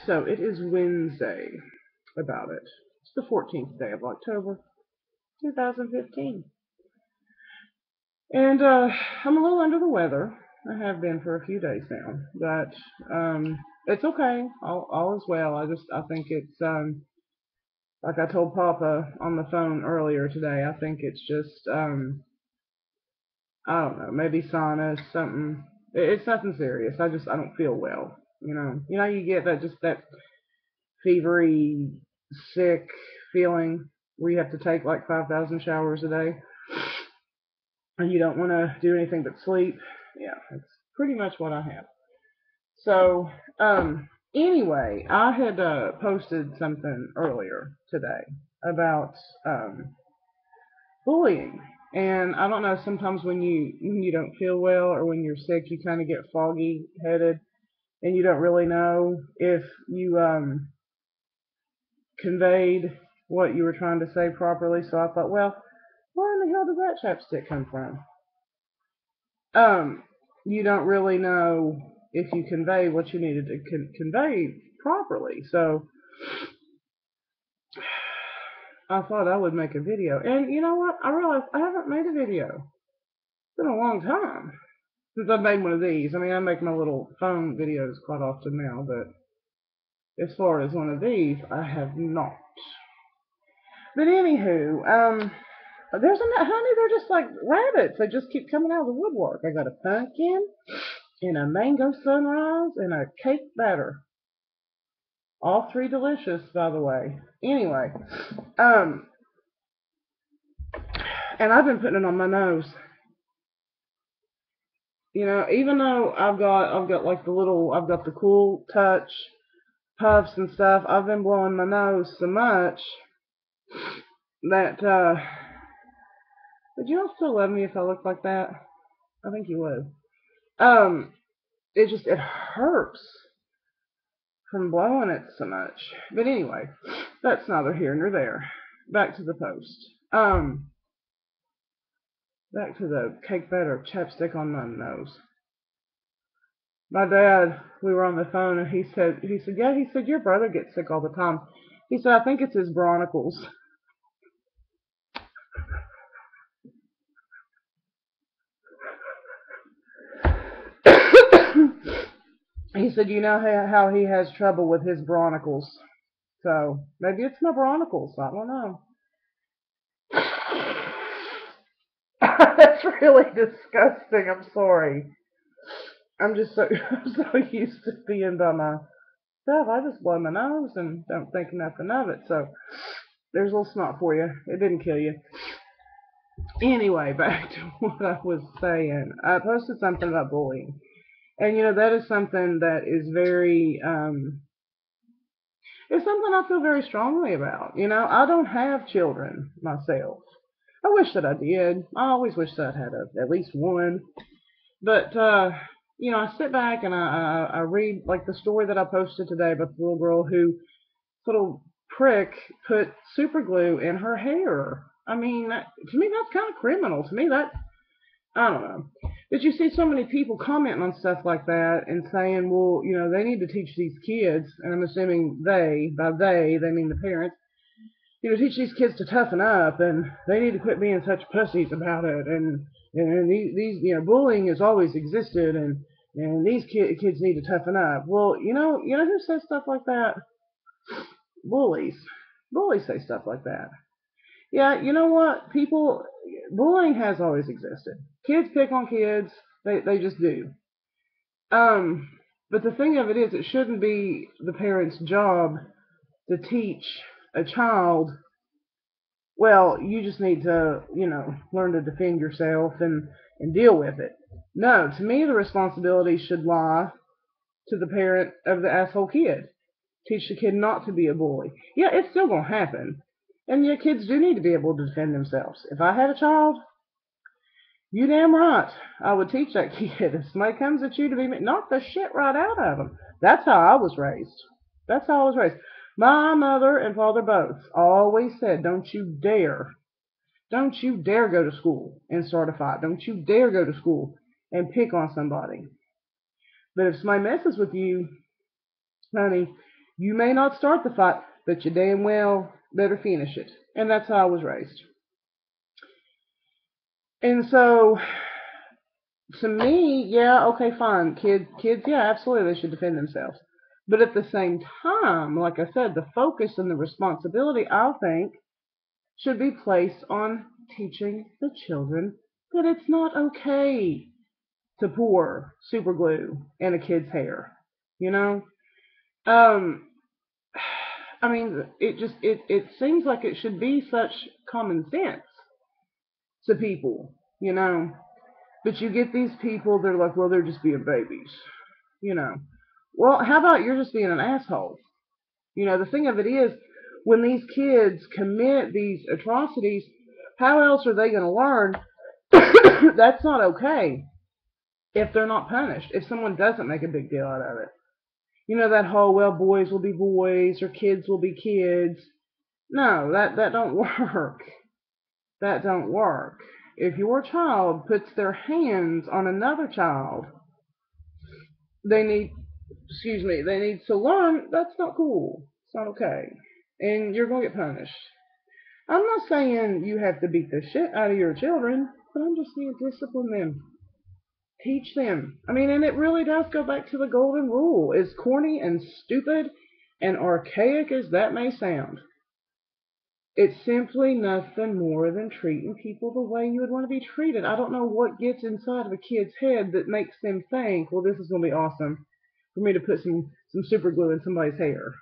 So it is Wednesday about it. It's the 14th day of October, 2015. And I'm a little under the weather. I have been for a few days now, but it's okay. All is well. I think it's like I told Papa on the phone earlier today. I think it's just I don't know, maybe sinus, something. It's nothing serious. I don't feel well. You get that fevery, sick feeling where you have to take like 5,000 showers a day and you don't want to do anything but sleep. Yeah, it's pretty much what I have. So, anyway, I had posted something earlier today about bullying. And I don't know, sometimes when you don't feel well or when you're sick, you kind of get foggy headed and you don't really know if you conveyed what you were trying to say properly. So I thought, well, where in the hell did that chapstick come from? You don't really know if you convey what you needed to convey properly. So I thought I would make a video. And you know what? I realized I haven't made a video. It's been a long time since I've made one of these. I mean, I make my little phone videos quite often now, but as far as one of these, I have not. But anywho, there's a honey. They're just like rabbits. They just keep coming out of the woodwork. I got a pumpkin and a mango sunrise and a cake batter. All three delicious, by the way. Anyway, um, and I've been putting it on my nose. Even though I've got like I've got the cool touch puffs and stuff. I've been blowing my nose so much that would you all still love me if I looked like that? I think you would. Um, it hurts from blowing it so much. But anyway, that's neither here nor there. Back to the post. Back to the cake batter chapstick on my nose. My dad, we were on the phone and he said, your brother gets sick all the time. He said, I think it's his bronicles. He said, you know how he has trouble with his bronicles. So maybe it's my bronicles. I don't know. That's really disgusting. I'm sorry. I'm just so I'm so used to being by myself. I just blow my nose and don't think nothing of it. So there's a little snot for you. It didn't kill you. Anyway, back to what I was saying. I posted something about bullying. And that is something that is it's something I feel very strongly about. I don't have children myself. I wish that I did. I always wish that I had at least one. But I sit back and I read like the story that I posted today about the little girl who little prick put super glue in her hair. I mean, to me that's kind of criminal. To me that I don't know. But you see so many people commenting on stuff like that and saying, well, they need to teach these kids, and I'm assuming by they mean the parents, teach these kids to toughen up, and they need to quit being such pussies about it, and these bullying has always existed, and these kids need to toughen up. Well, who says stuff like that? Bullies. Bullies say stuff like that. Yeah, you know what? Bullying has always existed. Kids pick on kids. They just do. Um, but the thing of it is, it shouldn't be the parent's job to teach a child, well, you just need to, learn to defend yourself and deal with it. No, to me, the responsibility should lie to the parent of the asshole kid. Teach the kid not to be a bully. Yeah, it's still going to happen. And yeah, kids do need to be able to defend themselves. If I had a child, you damn right, I would teach that kid. If somebody comes at you to be, knock the shit right out of them. That's how I was raised. That's how I was raised. My mother and father both always said, don't you dare go to school and start a fight. Don't you dare go to school and pick on somebody. But if somebody messes with you, honey, You may not start the fight, but you damn well better finish it. And that's how I was raised. And so, to me, yeah, okay, fine. Kids, yeah, absolutely, they should defend themselves. But at the same time, like I said, the focus and the responsibility, I think, should be placed on teaching the children that it's not okay to pour super glue in a kid's hair. You know? Um, I mean, it seems like it should be such common sense to people, you know. But you get these people, they're like, well, they're just being babies, you know. Well, how about you're just being an asshole? You know, the thing of it is, when these kids commit these atrocities, how else are they going to learn that's not okay if they're not punished, if someone doesn't make a big deal out of it? You know, that whole, well, boys will be boys or kids will be kids. No, that don't work. That don't work. If your child puts their hands on another child, they need, they need to learn that's not cool. It's not okay. And you're going to get punished. I'm not saying you have to beat the shit out of your children, but I'm just saying discipline them. Teach them. I mean, and it really does go back to the golden rule. As corny and stupid and archaic as that may sound, it's simply nothing more than treating people the way you would want to be treated. I don't know what gets inside of a kid's head that makes them think, well, this is going to be awesome for me to put some super glue in somebody's hair.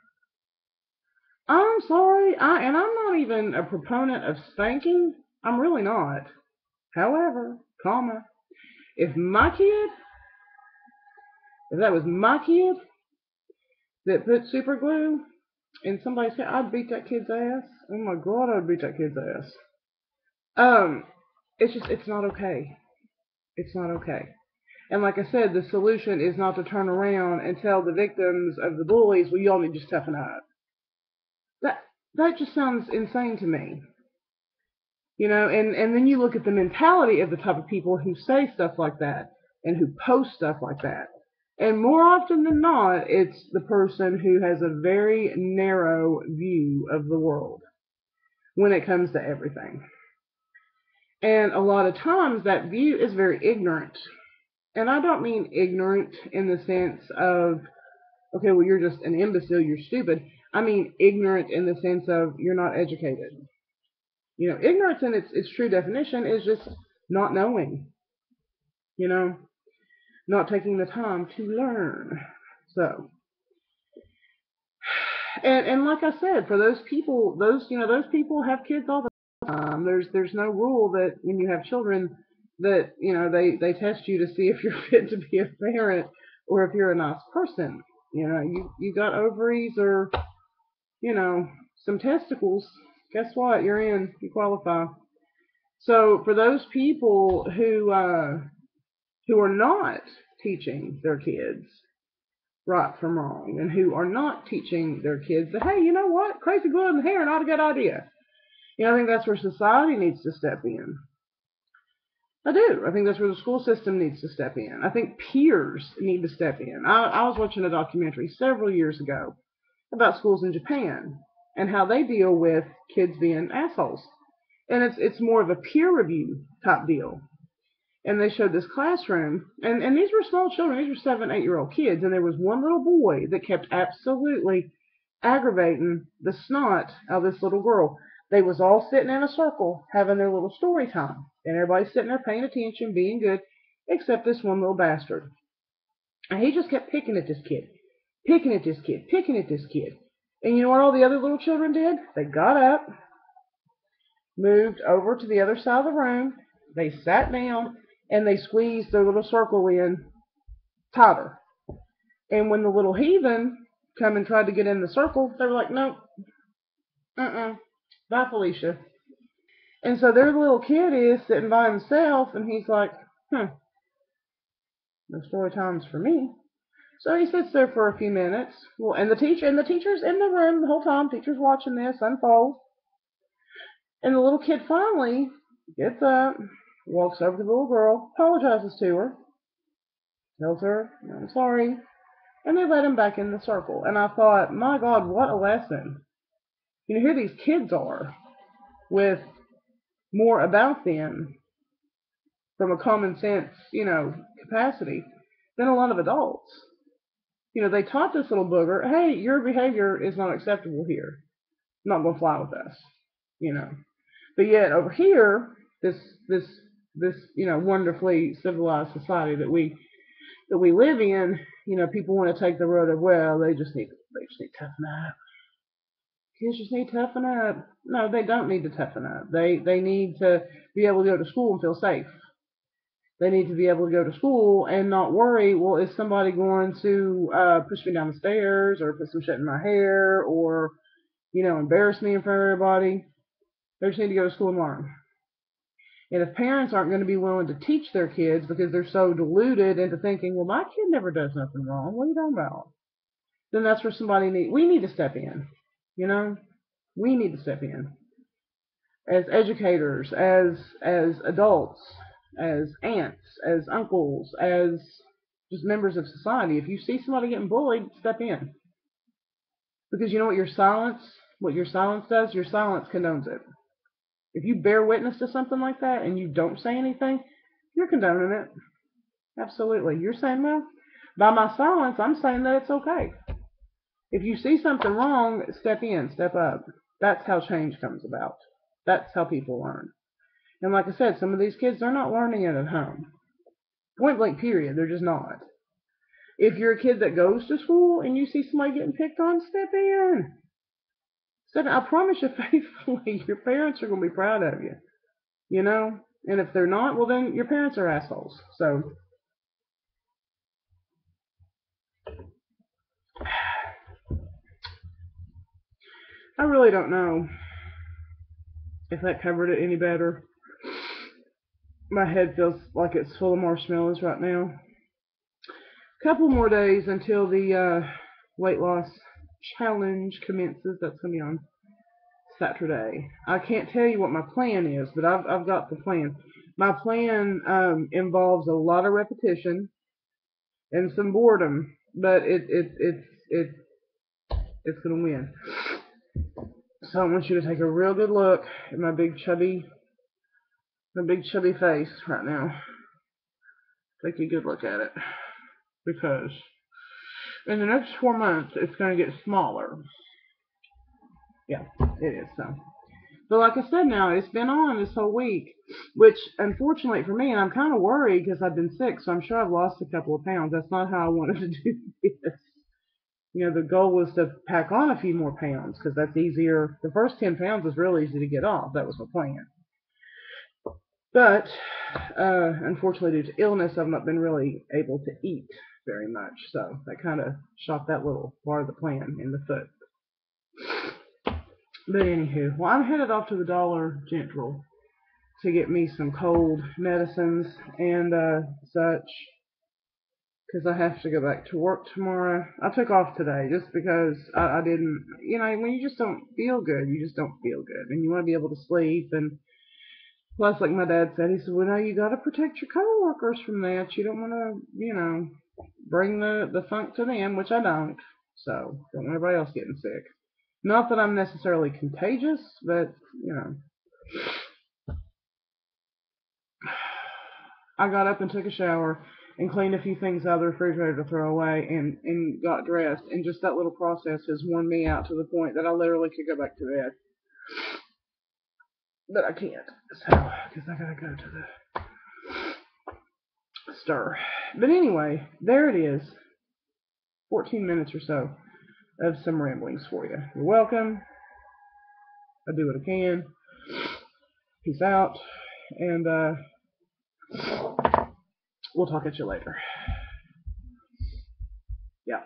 I'm sorry, and I'm not even a proponent of spanking. I'm really not. However, if my kid, if that was my kid that put super glue in somebody's hair, I'd beat that kid's ass. Oh my God, I'd beat that kid's ass. Um, it's not okay. It's not okay. And like I said, the solution is not to turn around and tell the victims of the bullies, well, y'all need to just toughen up. That that just sounds insane to me. You know, and then you look at the mentality of the type of people who say stuff like that and who post stuff like that. And more often than not, it's the person who has a very narrow view of the world when it comes to everything. And a lot of times that view is very ignorant. And I don't mean ignorant in the sense of, okay, well, you're just an imbecile, you're stupid. I mean ignorant in the sense of you're not educated. You know, ignorance in its true definition is just not knowing, you know, not taking the time to learn. So, and like I said, for those people, those people have kids all the time. There's no rule that when you have children that, they test you to see if you're fit to be a parent or if you're a nice person. You know, you got ovaries or, some testicles. Guess what? You're in. You qualify. So for those people who are not teaching their kids right from wrong, and who are not teaching their kids that, hey, you know what, crazy glue in the hair not a good idea. I think that's where society needs to step in. I do. I think that's where the school system needs to step in. I think peers need to step in. I was watching a documentary several years ago about schools in Japan and how they deal with kids being assholes. And it's more of a peer review type deal. And they showed this classroom, and these were small children. These were 7, 8-year-old kids, and there was one little boy that kept absolutely aggravating the snot out of this little girl. They was all sitting in a circle having their little story time, and everybody's sitting there paying attention, being good, except this one little bastard. And he just kept picking at this kid, picking at this kid, picking at this kid. And you know what all the other little children did? They got up, moved over to the other side of the room, they sat down, and they squeezed their little circle in tighter. And when the little heathen come and tried to get in the circle, they were like, nope, bye, Felicia. And so their little kid is sitting by himself, and he's like, no story times for me. So he sits there for a few minutes. Well, and the teacher's in the room the whole time. Teacher's watching this unfold. And the little kid finally gets up, walks over to the little girl, apologizes to her, tells her, I'm sorry, And they let him back in the circle. And I thought, my God, what a lesson. Here these kids are with more about them from a common sense, capacity than a lot of adults. They taught this little booger, hey, your behavior is not acceptable here. Not gonna fly with us. You know. But yet over here, this this this wonderfully civilized society that we live in, people want to take the road of, well, they just need to toughen up. Kids just need to toughen up. No, they don't need to toughen up. They need to be able to go to school and feel safe. They need to be able to go to school and not worry, well, is somebody going to push me down the stairs or put some shit in my hair or, embarrass me in front of everybody. They just need to go to school and learn. And if parents aren't going to be willing to teach their kids because they're so deluded into thinking, well, my kid never does nothing wrong, what are you talking about? Then that's where we need to step in. We need to step in as educators, as adults, as aunts, as uncles, as just members of society. If you see somebody getting bullied, step in. Because you know what your silence does? Your silence condones it. If you bear witness to something like that and you don't say anything, you're condoning it. Absolutely. You're saying, well, by my silence, I'm saying that it's okay. If you see something wrong, step in, step up. That's how change comes about. That's how people learn. And like I said, some of these kids, they're not learning it at home. Point blank, period. They're just not. If you're a kid that goes to school and you see somebody getting picked on, step in. I promise you faithfully, your parents are going to be proud of you. And if they're not, well, then your parents are assholes. So, I really don't know if that covered it any better. My head feels like it's full of marshmallows right now. Couple more days until the weight loss challenge commences. That's going to be on Saturday. I can't tell you what my plan is, but I've got the plan. My plan involves a lot of repetition and some boredom, but it's going to win. So I want you to take a real good look at my big chubby face right now. Take a good look at it, because in the next 4 months it's going to get smaller. Yeah, it is. But like I said, now it's been on this whole week, which unfortunately for me, and I'm kind of worried because I've been sick, so I'm sure I've lost a couple of pounds. That's not how I wanted to do this. The goal was to pack on a few more pounds because that's easier. The first 10 pounds is real easy to get off. That was my plan. But unfortunately, due to illness, I've not been really able to eat very much. So that kind of shot that little part of the plan in the foot. But anywho, well, I'm headed off to the Dollar General to get me some cold medicines and such, because I have to go back to work tomorrow. I took off today just because I didn't, when you just don't feel good, you just don't feel good, and you want to be able to sleep. And plus, like my dad said, he said, well, now you got to protect your coworkers from that. You don't want to, bring the funk to them, which I don't. So don't want everybody else getting sick. Not that I'm necessarily contagious, but, I got up and took a shower and cleaned a few things out of the refrigerator to throw away and got dressed. And just that little process has worn me out to the point that I literally could go back to bed. But I can't, so, because I gotta go to the store. But anyway, there it is. 14 minutes or so of some ramblings for you. You're welcome. I do what I can. Peace out. And we'll talk at you later. Yeah.